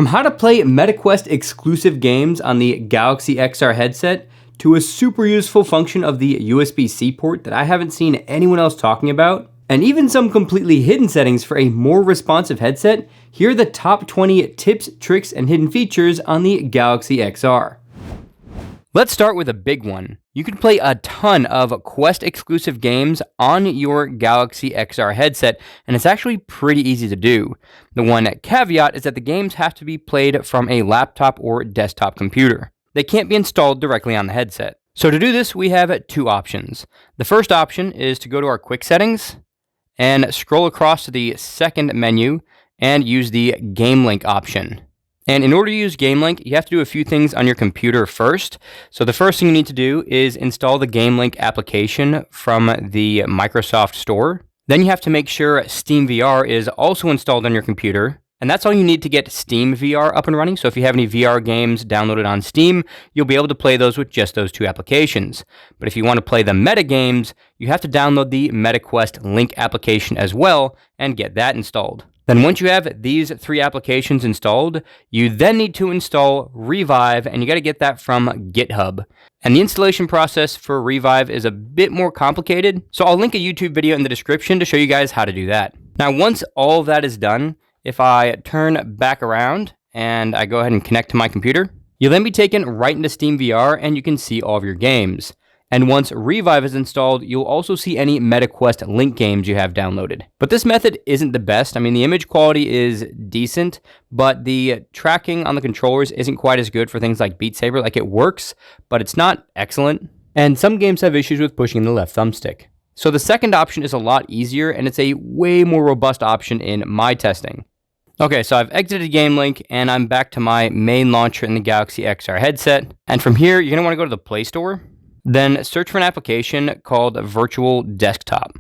From how to play MetaQuest exclusive games on the Galaxy XR headset, to a super useful function of the USB-C port that I haven't seen anyone else talking about, and even some completely hidden settings for a more responsive headset, here are the top 20 tips, tricks, and hidden features on the Galaxy XR. Let's start with a big one. You can play a ton of Quest exclusive games on your Galaxy XR headset, and it's actually pretty easy to do. The one caveat is that the games have to be played from a laptop or desktop computer. They can't be installed directly on the headset. So to do this, we have two options. The first option is to go to our quick settings and scroll across to the second menu and use the Game Link option. And in order to use Game Link, you have to do a few things on your computer first. So the first thing you need to do is install the Game Link application from the Microsoft Store. Then you have to make sure SteamVR is also installed on your computer. And that's all you need to get SteamVR up and running. So if you have any VR games downloaded on Steam, you'll be able to play those with just those two applications. But if you want to play the meta games, you have to download the MetaQuest Link application as well and get that installed. Then once you have these three applications installed, you then need to install Revive, and you got to get that from GitHub. And the installation process for Revive is a bit more complicated, so I'll link a YouTube video in the description to show you guys how to do that. Now, once all of that is done, if I turn back around and I go ahead and connect to my computer, you'll then be taken right into SteamVR and you can see all of your games. And once Revive is installed, you'll also see any MetaQuest Link games you have downloaded. But this method isn't the best. I mean, the image quality is decent, but the tracking on the controllers isn't quite as good for things like Beat Saber. Like, it works, but it's not excellent. And some games have issues with pushing the left thumbstick. So the second option is a lot easier, and it's a way more robust option in my testing. Okay, so I've exited Game Link, and I'm back to my main launcher in the Galaxy XR headset. And from here, you're going to want to go to the Play Store. Then search for an application called Virtual Desktop.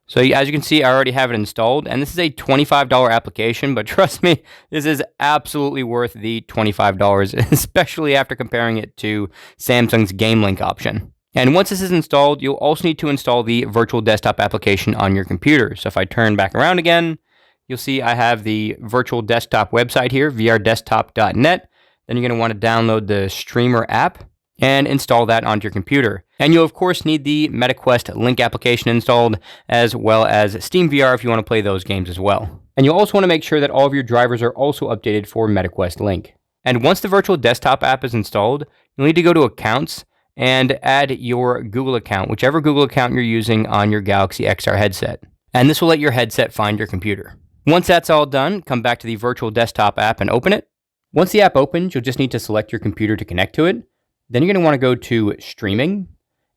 So as you can see, I already have it installed, and this is a $25 application, but trust me, this is absolutely worth the $25, especially after comparing it to Samsung's Game Link option. And once this is installed, you'll also need to install the Virtual Desktop application on your computer. So if I turn back around again, you'll see I have the Virtual Desktop website here, vrdesktop.net. Then you're going to want to download the Streamer app and install that onto your computer. And you'll of course need the MetaQuest Link application installed, as well as SteamVR if you want to play those games as well. And you'll also want to make sure that all of your drivers are also updated for MetaQuest Link. And once the Virtual Desktop app is installed, you'll need to go to Accounts and add your Google account, whichever Google account you're using on your Galaxy XR headset. And this will let your headset find your computer. Once that's all done, come back to the Virtual Desktop app and open it. Once the app opens, you'll just need to select your computer to connect to it. Then you're going to want to go to Streaming,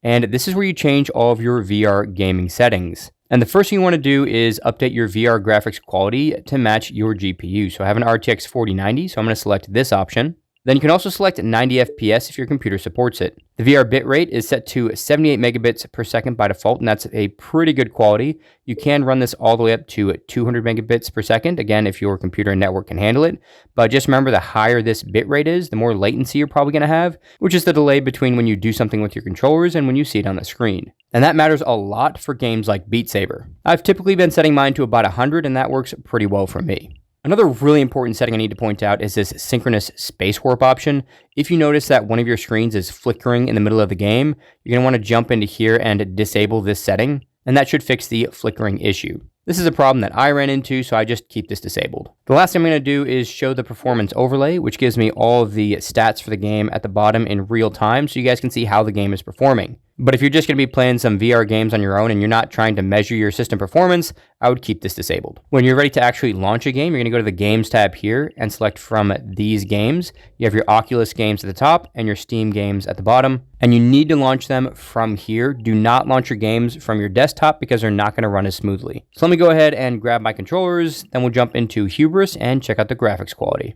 and this is where you change all of your VR gaming settings. And the first thing you want to do is update your VR graphics quality to match your GPU. So I have an RTX 4090, so I'm going to select this option. Then you can also select 90 FPS if your computer supports it. The VR bitrate is set to 78 megabits per second by default, and that's a pretty good quality. You can run this all the way up to 200 megabits per second, again, if your computer and network can handle it. But just remember, the higher this bitrate is, the more latency you're probably going to have, which is the delay between when you do something with your controllers and when you see it on the screen. And that matters a lot for games like Beat Saber. I've typically been setting mine to about 100, and that works pretty well for me. Another really important setting I need to point out is this synchronous space warp option. If you notice that one of your screens is flickering in the middle of the game, you're going to want to jump into here and disable this setting, and that should fix the flickering issue. This is a problem that I ran into, so I just keep this disabled. The last thing I'm going to do is show the performance overlay, which gives me all of the stats for the game at the bottom in real time, so you guys can see how the game is performing. But if you're just going to be playing some VR games on your own and you're not trying to measure your system performance, I would keep this disabled. When you're ready to actually launch a game, you're going to go to the Games tab here and select from these games. You have your Oculus games at the top and your Steam games at the bottom, and you need to launch them from here. Do not launch your games from your desktop because they're not going to run as smoothly. So let me go ahead and grab my controllers, then we'll jump into Hubris and check out the graphics quality.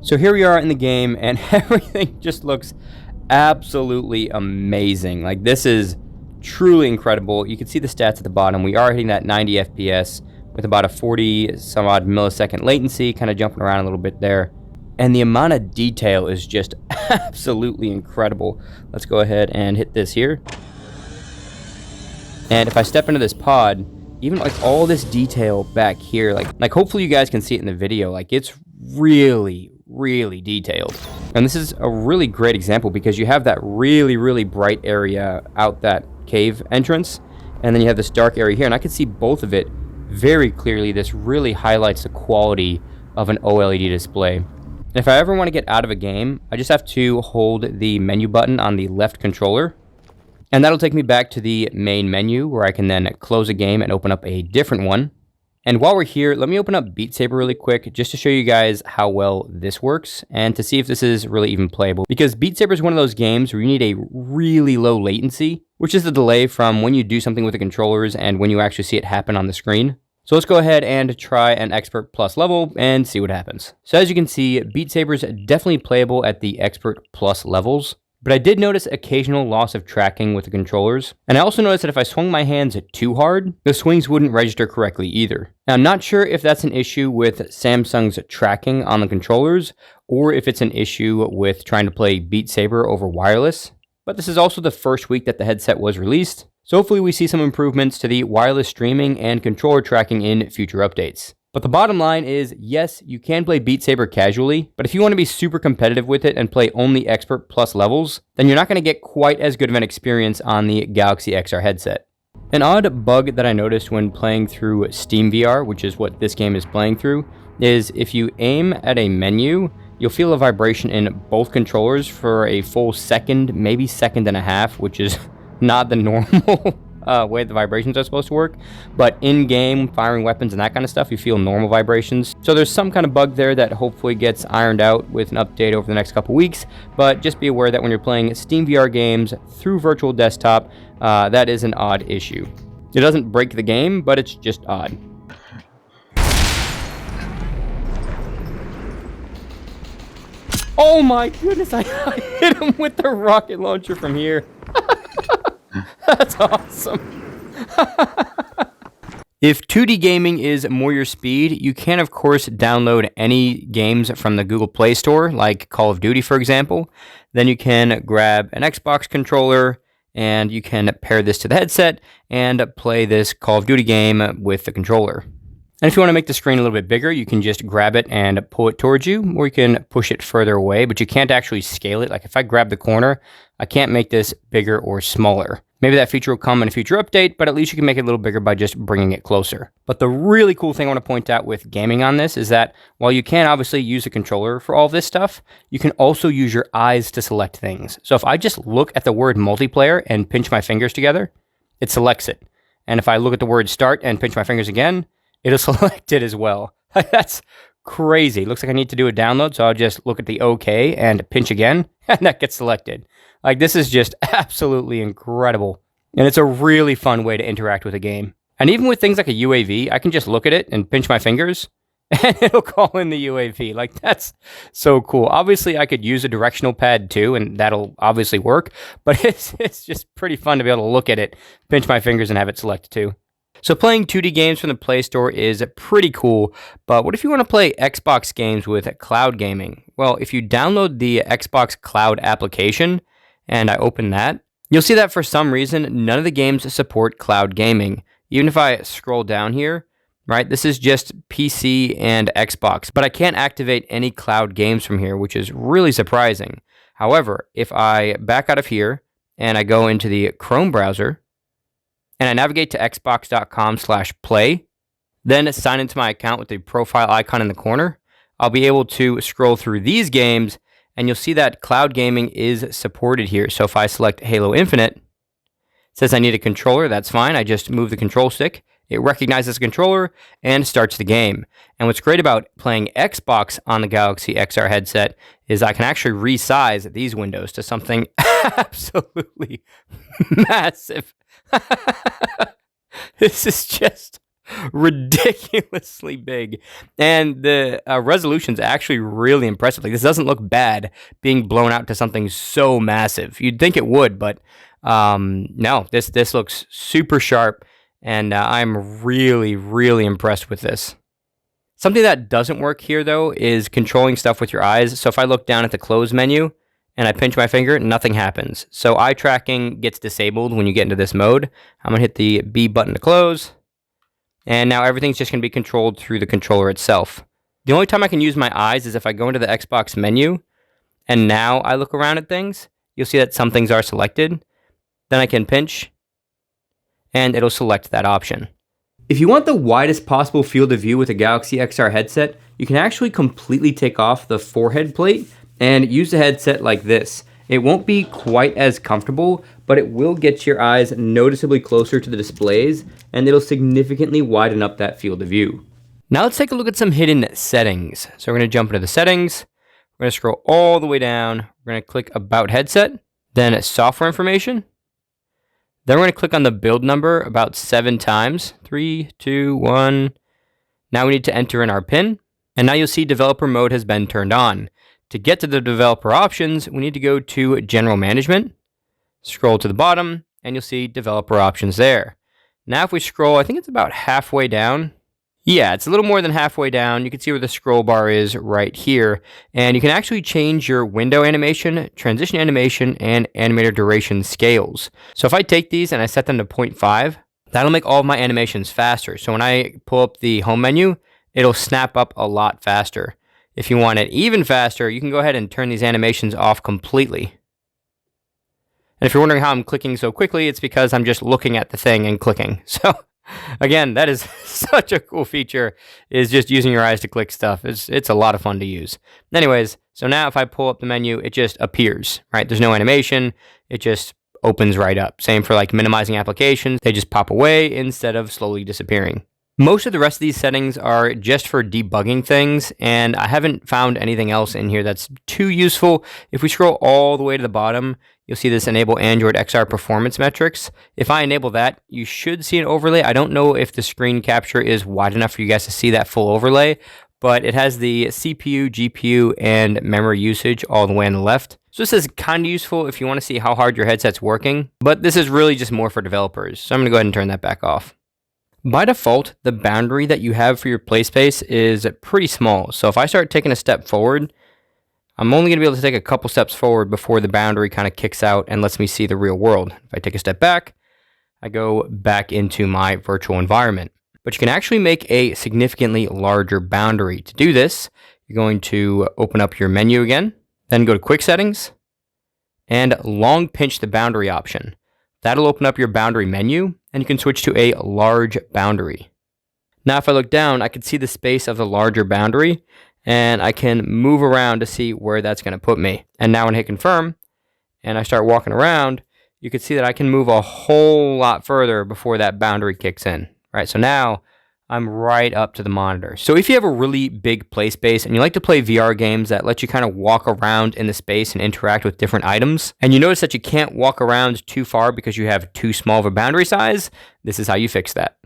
So here we are in the game, and everything just looks absolutely amazing. Like, this is truly incredible. You can see the stats at the bottom. We are hitting that 90 FPS with about a 40 some odd millisecond latency, kind of jumping around a little bit there. And the amount of detail is just absolutely incredible. Let's go ahead and hit this here. And if I step into this pod, even like all this detail back here, like hopefully you guys can see it in the video. Like, it's really really detailed. And this is a really great example because you have that really, really bright area out that cave entrance, and then you have this dark area here, and I can see both of it very clearly. This really highlights the quality of an OLED display. And if I ever want to get out of a game, I just have to hold the menu button on the left controller, and that'll take me back to the main menu where I can then close a game and open up a different one. And while we're here, let me open up Beat Saber really quick just to show you guys how well this works and to see if this is really even playable. Because Beat Saber is one of those games where you need a really low latency, which is the delay from when you do something with the controllers and when you actually see it happen on the screen. So let's go ahead and try an Expert Plus level and see what happens. So as you can see, Beat Saber is definitely playable at the Expert Plus levels. But I did notice occasional loss of tracking with the controllers. And I also noticed that if I swung my hands too hard, the swings wouldn't register correctly either. Now, I'm not sure if that's an issue with Samsung's tracking on the controllers, or if it's an issue with trying to play Beat Saber over wireless. But this is also the first week that the headset was released, so hopefully we see some improvements to the wireless streaming and controller tracking in future updates. But the bottom line is, yes, you can play Beat Saber casually, but if you want to be super competitive with it and play only Expert Plus levels, then you're not going to get quite as good of an experience on the Galaxy XR headset. An odd bug that I noticed when playing through Steam VR, which is what this game is playing through, is if you aim at a menu, you'll feel a vibration in both controllers for a full second, maybe second and a half, which is not the normal way the vibrations are supposed to work. But in-game, firing weapons and that kind of stuff, you feel normal vibrations. So there's some kind of bug there that hopefully gets ironed out with an update over the next couple weeks. But just be aware that when you're playing Steam VR games through virtual desktop, that is an odd issue. It doesn't break the game, but it's just odd. Oh my goodness, I hit him with the rocket launcher from here. That's awesome. If 2D gaming is more your speed, you can of course download any games from the Google Play Store, like Call of Duty for example. Then you can grab an Xbox controller and you can pair this to the headset and play this Call of Duty game with the controller. And if you want to make the screen a little bit bigger, you can just grab it and pull it towards you, or you can push it further away, but you can't actually scale it. Like if I grab the corner, I can't make this bigger or smaller. Maybe that feature will come in a future update, but at least you can make it a little bigger by just bringing it closer. But the really cool thing I want to point out with gaming on this is that while you can obviously use a controller for all this stuff, you can also use your eyes to select things. So if I just look at the word multiplayer and pinch my fingers together, it selects it. And if I look at the word start and pinch my fingers again, it'll select it as well. That's crazy. Looks like I need to do a download, so I'll just look at the OK and pinch again, and that gets selected. Like, this is just absolutely incredible. And it's a really fun way to interact with a game. And even with things like a UAV, I can just look at it and pinch my fingers, and it'll call in the UAV. Like, that's so cool. Obviously, I could use a directional pad too, and that'll obviously work, but it's just pretty fun to be able to look at it, pinch my fingers, and have it selected too. So playing 2D games from the Play Store is pretty cool, but what if you want to play Xbox games with cloud gaming? Well, if you download the Xbox Cloud application, and I open that, you'll see that for some reason, none of the games support cloud gaming. Even if I scroll down here, right, this is just PC and Xbox, but I can't activate any cloud games from here, which is really surprising. However, if I back out of here, and I go into the Chrome browser, and I navigate to xbox.com/play, then sign into my account with the profile icon in the corner, I'll be able to scroll through these games, and you'll see that cloud gaming is supported here. So if I select Halo Infinite, it says I need a controller. That's fine. I just move the control stick. It recognizes the controller and starts the game. And what's great about playing Xbox on the Galaxy XR headset is I can actually resize these windows to something absolutely massive. This is just ridiculously big, and the resolution's actually really impressive. Like, this doesn't look bad being blown out to something so massive. You'd think it would, but no, this looks super sharp, and I'm really impressed with this. Something that doesn't work here though is controlling stuff with your eyes. So if I look down at the close menu and I pinch my finger, nothing happens. So eye tracking gets disabled when you get into this mode. I'm gonna hit the B button to close. And now everything's just gonna be controlled through the controller itself. The only time I can use my eyes is if I go into the Xbox menu and now I look around at things. You'll see that some things are selected. Then I can pinch and it'll select that option. If you want the widest possible field of view with a Galaxy XR headset, you can actually completely take off the forehead plate and use the headset like this. It won't be quite as comfortable, but it will get your eyes noticeably closer to the displays, and it'll significantly widen up that field of view. Now let's take a look at some hidden settings. So we're going to jump into the settings. We're going to scroll all the way down. We're going to click About Headset, then Software Information. Then we're going to click on the build number about 7 times. 3, 2, 1. Now we need to enter in our PIN. And now you'll see developer mode has been turned on. To get to the developer options, we need to go to General Management. Scroll to the bottom, and you'll see developer options there. Now if we scroll, I think it's about halfway down. Yeah, it's a little more than halfway down. You can see where the scroll bar is right here. And you can actually change your window animation, transition animation, and animator duration scales. So if I take these and I set them to 0.5, that'll make all of my animations faster. So when I pull up the home menu, it'll snap up a lot faster. If you want it even faster, you can go ahead and turn these animations off completely. And if you're wondering how I'm clicking so quickly, it's because I'm just looking at the thing and clicking. So again, that is such a cool feature, is just using your eyes to click stuff. It's a lot of fun to use. Anyways, so now if I pull up the menu, it just appears, right? There's no animation. It just opens right up. Same for like minimizing applications. They just pop away instead of slowly disappearing. Most of the rest of these settings are just for debugging things, and I haven't found anything else in here that's too useful. If we scroll all the way to the bottom, you'll see this Enable Android XR Performance Metrics. If I enable that, you should see an overlay. I don't know if the screen capture is wide enough for you guys to see that full overlay, but it has the CPU, GPU, and memory usage all the way on the left. So this is kind of useful if you want to see how hard your headset's working, but this is really just more for developers. So I'm going to go ahead and turn that back off. By default, the boundary that you have for your play space is pretty small. So if I start taking a step forward, I'm only going to be able to take a couple steps forward before the boundary kind of kicks out and lets me see the real world. If I take a step back, I go back into my virtual environment. But you can actually make a significantly larger boundary. To do this, you're going to open up your menu again, then go to Quick Settings, and long pinch the boundary option. That'll open up your boundary menu, and you can switch to a large boundary. Now if I look down, I can see the space of the larger boundary, and I can move around to see where that's going to put me. And now when I hit confirm, and I start walking around, you can see that I can move a whole lot further before that boundary kicks in. Right, so now I'm right up to the monitor. So if you have a really big play space and you like to play VR games that let you kind of walk around in the space and interact with different items, and you notice that you can't walk around too far because you have too small of a boundary size, this is how you fix that.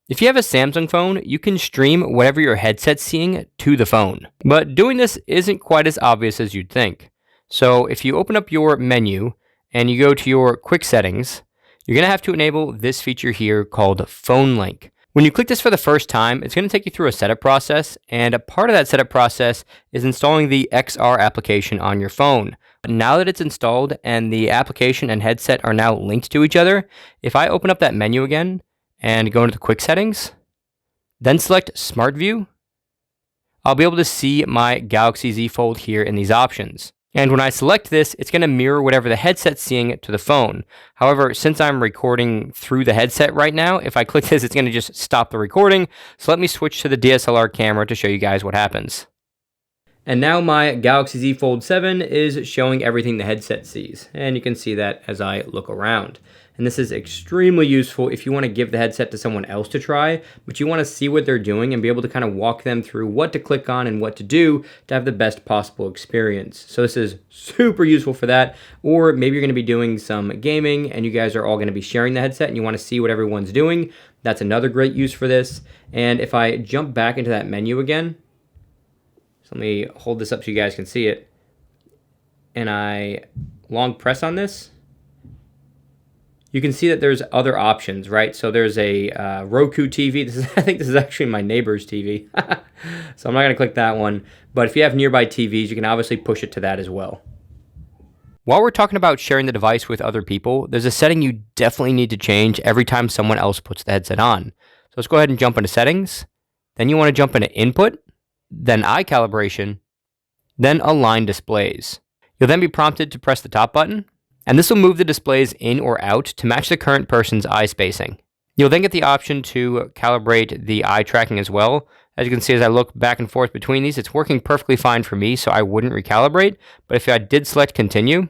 If you have a Samsung phone, you can stream whatever your headset's seeing to the phone. But doing this isn't quite as obvious as you'd think. So if you open up your menu and you go to your quick settings, you're going to have to enable this feature here called Phone Link. When you click this for the first time, it's going to take you through a setup process, and a part of that setup process is installing the XR application on your phone. Now that it's installed and the application and headset are now linked to each other, if I open up that menu again and go into the quick settings, then select Smart View, I'll be able to see my Galaxy Z Fold here in these options. And when I select this, it's going to mirror whatever the headset's seeing to the phone. However, since I'm recording through the headset right now, if I click this, it's going to just stop the recording. So let me switch to the DSLR camera to show you guys what happens. And now my Galaxy Z Fold 7 is showing everything the headset sees. And you can see that as I look around. And this is extremely useful if you want to give the headset to someone else to try, but you want to see what they're doing and be able to kind of walk them through what to click on and what to do to have the best possible experience. So this is super useful for that. Or maybe you're going to be doing some gaming and you guys are all going to be sharing the headset and you want to see what everyone's doing. That's another great use for this. And if I jump back into that menu again, so let me hold this up so you guys can see it, and I long press on this, you can see that there's other options, right? So there's a Roku TV. I think this is actually my neighbor's TV. So I'm not going to click that one. But if you have nearby TVs, you can obviously push it to that as well. While we're talking about sharing the device with other people, there's a setting you definitely need to change every time someone else puts the headset on. So let's go ahead and jump into settings. Then you want to jump into input. then eye calibration, then align displays. You'll then be prompted to press the top button, and this will move the displays in or out to match the current person's eye spacing. You'll then get the option to calibrate the eye tracking as well. As you can see, as I look back and forth between these, it's working perfectly fine for me, so I wouldn't recalibrate. But if I did select continue,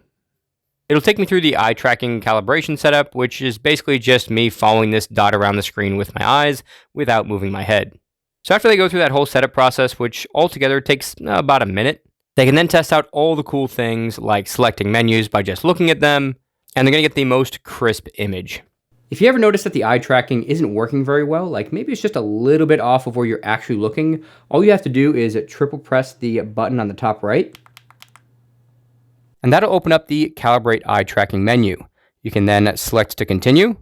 it'll take me through the eye tracking calibration setup, which is basically just me following this dot around the screen with my eyes without moving my head. So after they go through that whole setup process, which altogether takes about a minute, they can then test out all the cool things like selecting menus by just looking at them, and they're going to get the most crisp image. If you ever notice that the eye tracking isn't working very well, like maybe it's just a little bit off of where you're actually looking, all you have to do is triple press the button on the top right, and that'll open up the Calibrate Eye Tracking menu. You can then select to continue,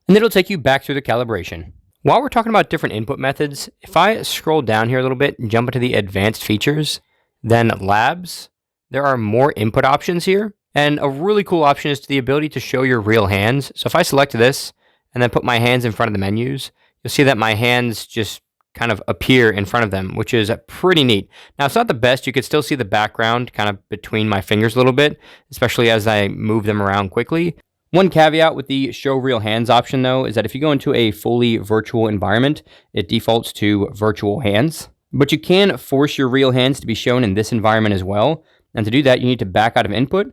and it'll take you back through the calibration. While we're talking about different input methods, if I scroll down here a little bit and jump into the advanced features, then labs, there are more input options here. And a really cool option is the ability to show your real hands. So if I select this and then put my hands in front of the menus, you'll see that my hands just kind of appear in front of them, which is pretty neat. Now, it's not the best. You could still see the background kind of between my fingers a little bit, especially as I move them around quickly. One caveat with the show real hands option, though, is that if you go into a fully virtual environment, it defaults to virtual hands. But you can force your real hands to be shown in this environment as well. And to do that, you need to back out of input,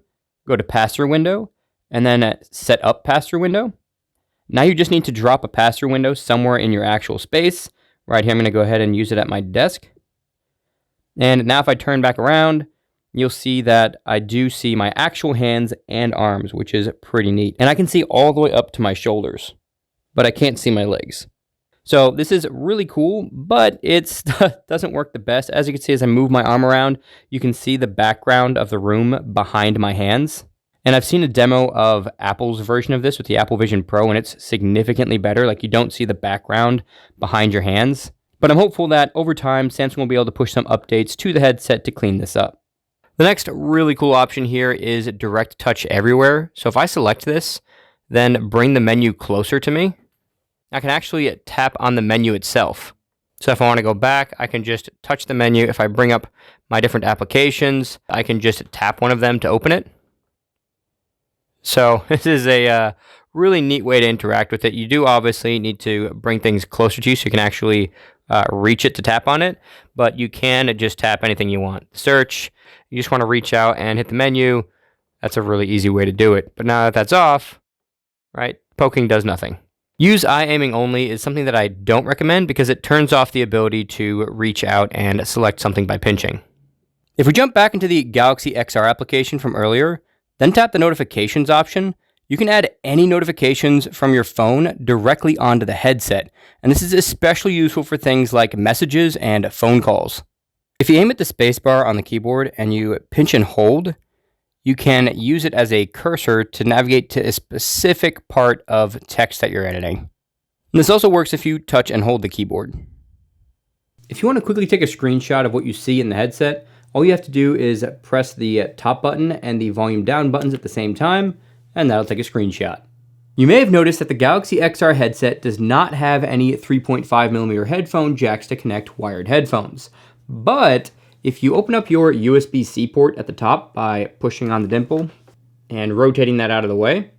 go to pass-through window, and then set up pass-through window. Now you just need to drop a pass-through window somewhere in your actual space. Right here, I'm going to go ahead and use it at my desk. And now if I turn back around, you'll see that I do see my actual hands and arms, which is pretty neat. And I can see all the way up to my shoulders, but I can't see my legs. So this is really cool, but it doesn't work the best. As you can see, as I move my arm around, you can see the background of the room behind my hands. And I've seen a demo of Apple's version of this with the Apple Vision Pro, and it's significantly better. Like, you don't see the background behind your hands. But I'm hopeful that over time, Samsung will be able to push some updates to the headset to clean this up. The next really cool option here is Direct Touch Everywhere. So if I select this, then bring the menu closer to me, I can actually tap on the menu itself. So if I want to go back, I can just touch the menu. If I bring up my different applications, I can just tap one of them to open it. So this is a really neat way to interact with it. You do obviously need to bring things closer to you so you can actually reach it to tap on it, but you can just tap anything you want. Search, you just want to reach out and hit the menu. That's a really easy way to do it. But now that that's off, right, poking does nothing. Use eye aiming only is something that I don't recommend because it turns off the ability to reach out and select something by pinching. If we jump back into the Galaxy XR application from earlier, then tap the notifications option, you can add any notifications from your phone directly onto the headset. And this is especially useful for things like messages and phone calls. If you aim at the spacebar on the keyboard and you pinch and hold, you can use it as a cursor to navigate to a specific part of text that you're editing. And this also works if you touch and hold the keyboard. If you want to quickly take a screenshot of what you see in the headset, all you have to do is press the top button and the volume down buttons at the same time, and that'll take a screenshot. You may have noticed that the Galaxy XR headset does not have any 3.5mm headphone jacks to connect wired headphones. But if you open up your USB-C port at the top by pushing on the dimple and rotating that out of the way,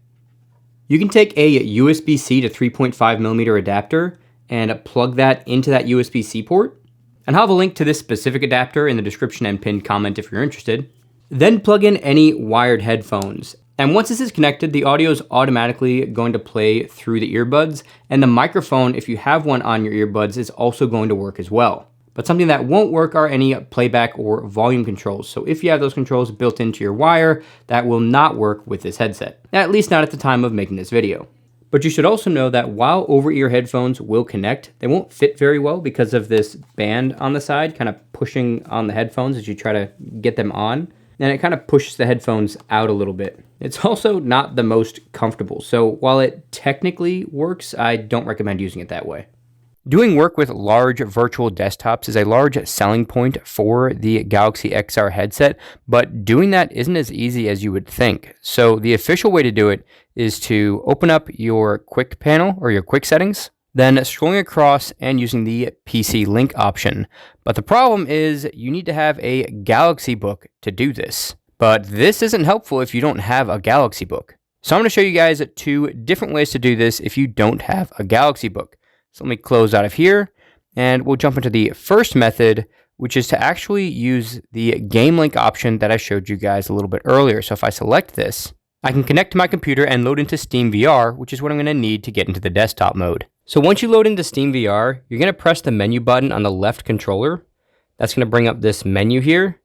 you can take a USB-C to 3.5mm adapter and plug that into that USB-C port. And I'll have a link to this specific adapter in the description and pinned comment if you're interested. Then plug in any wired headphones. And once this is connected, the audio is automatically going to play through the earbuds, and the microphone, if you have one on your earbuds, is also going to work as well. But something that won't work are any playback or volume controls. So if you have those controls built into your wire, that will not work with this headset, at least not at the time of making this video. But you should also know that while over-ear headphones will connect, they won't fit very well because of this band on the side kind of pushing on the headphones as you try to get them on. And it kind of pushes the headphones out a little bit. It's also not the most comfortable. So while it technically works, I don't recommend using it that way. Doing work with large virtual desktops is a large selling point for the Galaxy XR headset, but doing that isn't as easy as you would think. So the official way to do it is to open up your quick panel or your quick settings, then scrolling across and using the PC link option. But the problem is you need to have a Galaxy book to do this. But this isn't helpful if you don't have a Galaxy book. So I'm going to show you guys 2 different ways to do this if you don't have a Galaxy book. So let me close out of here and we'll jump into the first method, which is to actually use the game link option that I showed you guys a little bit earlier. So if I select this, I can connect to my computer and load into Steam VR, which is what I'm going to need to get into the desktop mode. So once you load into Steam VR, you're going to press the menu button on the left controller. That's going to bring up this menu here.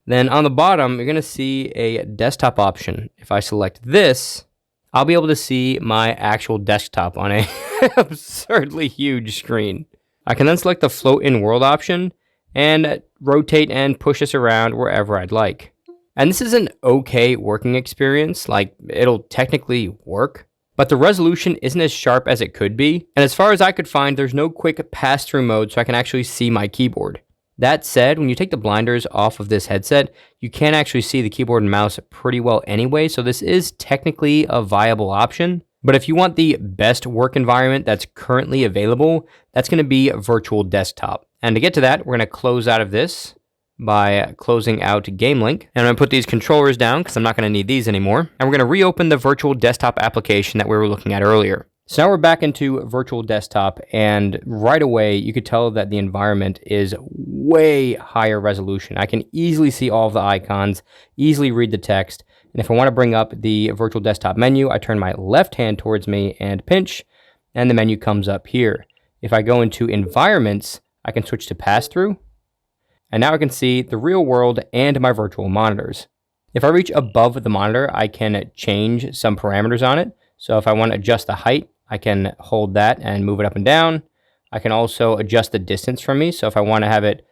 Then on the bottom, you're going to see a desktop option. If I select this, I'll be able to see my actual desktop on a absurdly huge screen. I can then select the float in world option and rotate and push this around wherever I'd like. And this is an okay working experience, like it'll technically work, but the resolution isn't as sharp as it could be. And as far as I could find, there's no quick pass-through mode so I can actually see my keyboard. That said, when you take the blinders off of this headset, you can actually see the keyboard and mouse pretty well anyway, so this is technically a viable option. But if you want the best work environment that's currently available, that's going to be virtual desktop. And to get to that, we're going to close out of this by closing out Game Link. And I'm going to put these controllers down because I'm not going to need these anymore. And we're going to reopen the virtual desktop application that we were looking at earlier. So now we're back into virtual desktop, and right away you could tell that the environment is way higher resolution. I can easily see all of the icons, easily read the text. And if I want to bring up the virtual desktop menu, I turn my left hand towards me and pinch, and the menu comes up here. If I go into environments, I can switch to pass-through, and now I can see the real world and my virtual monitors. If I reach above the monitor, I can change some parameters on it. So if I want to adjust the height, I can hold that and move it up and down. I can also adjust the distance from me. So if I want to have it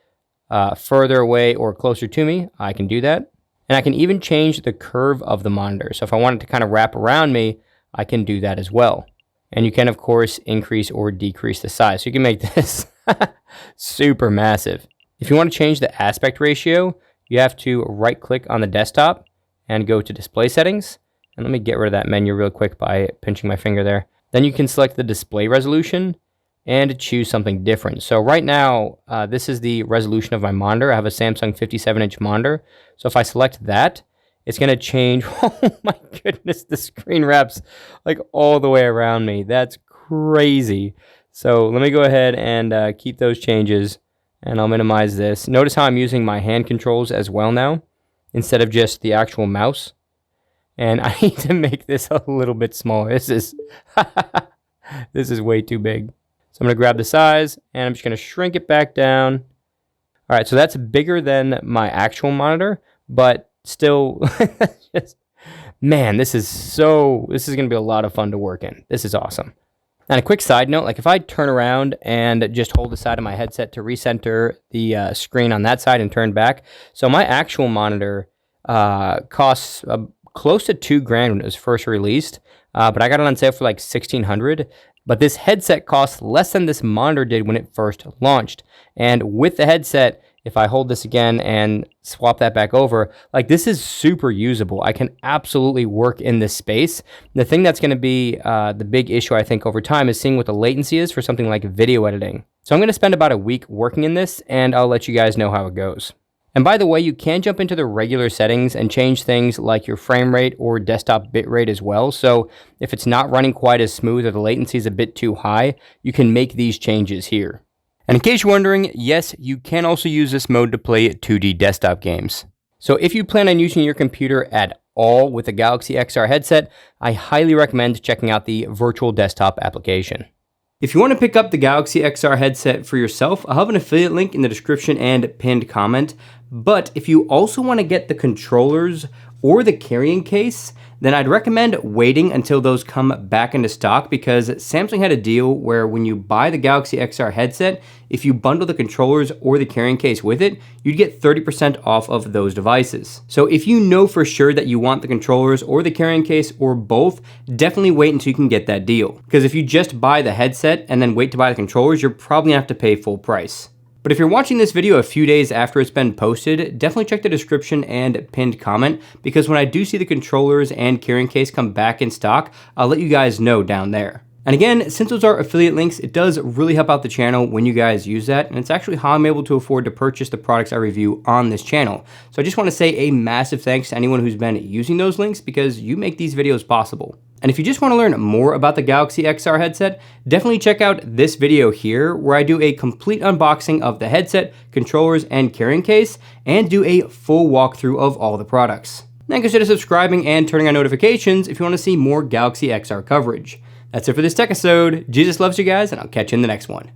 further away or closer to me, I can do that. And I can even change the curve of the monitor. So if I want it to kind of wrap around me, I can do that as well. And you can, of course, increase or decrease the size. So you can make this super massive. If you want to change the aspect ratio, you have to right-click on the desktop and go to Display Settings. And let me get rid of that menu real quick by pinching my finger there. Then you can select the display resolution and choose something different. So right now, this is the resolution of my monitor. I have a Samsung 57-inch monitor. So if I select that, it's going to change. Oh my goodness, the screen wraps like all the way around me. That's crazy. So let me go ahead and keep those changes, and I'll minimize this. Notice how I'm using my hand controls as well now, instead of just the actual mouse. And I need to make this a little bit smaller. This is this is way too big. So I'm going to grab the size, and I'm just going to shrink it back down. All right, so that's bigger than my actual monitor, but still, man, this is going to be a lot of fun to work in. This is awesome. And a quick side note, like if I turn around and just hold the side of my headset to recenter the screen on that side and turn back. So my actual monitor costs close to $2,000 when it was first released, but I got it on sale for like $1,600. But this headset costs less than this monitor did when it first launched. And with the headset, if I hold this again and swap that back over, like this is super usable. I can absolutely work in this space. The thing that's going to be the big issue, I think, over time is seeing what the latency is for something like video editing. So I'm going to spend about a week working in this, and I'll let you guys know how it goes. And by the way, you can jump into the regular settings and change things like your frame rate or desktop bitrate as well. So if it's not running quite as smooth or the latency is a bit too high, you can make these changes here. And in case you're wondering, yes, you can also use this mode to play 2D desktop games. So if you plan on using your computer at all with a Galaxy XR headset, I highly recommend checking out the virtual desktop application. If you want to pick up the Galaxy XR headset for yourself, I'll have an affiliate link in the description and pinned comment. But if you also want to get the controllers or the carrying case, then I'd recommend waiting until those come back into stock, because Samsung had a deal where when you buy the Galaxy XR headset, if you bundle the controllers or the carrying case with it, you'd get 30% off of those devices. So if you know for sure that you want the controllers or the carrying case or both, definitely wait until you can get that deal. Because if you just buy the headset and then wait to buy the controllers, you're probably gonna have to pay full price. But if you're watching this video a few days after it's been posted, definitely check the description and pinned comment, because when I do see the controllers and carrying case come back in stock, I'll let you guys know down there. And again, since those are affiliate links, it does really help out the channel when you guys use that, and it's actually how I'm able to afford to purchase the products I review on this channel. So I just want to say a massive thanks to anyone who's been using those links because you make these videos possible. And if you just want to learn more about the Galaxy XR headset, definitely check out this video here where I do a complete unboxing of the headset, controllers, and carrying case, and do a full walkthrough of all the products. Then consider subscribing and turning on notifications if you want to see more Galaxy XR coverage. That's it for this tech episode. Jesus loves you guys, and I'll catch you in the next one.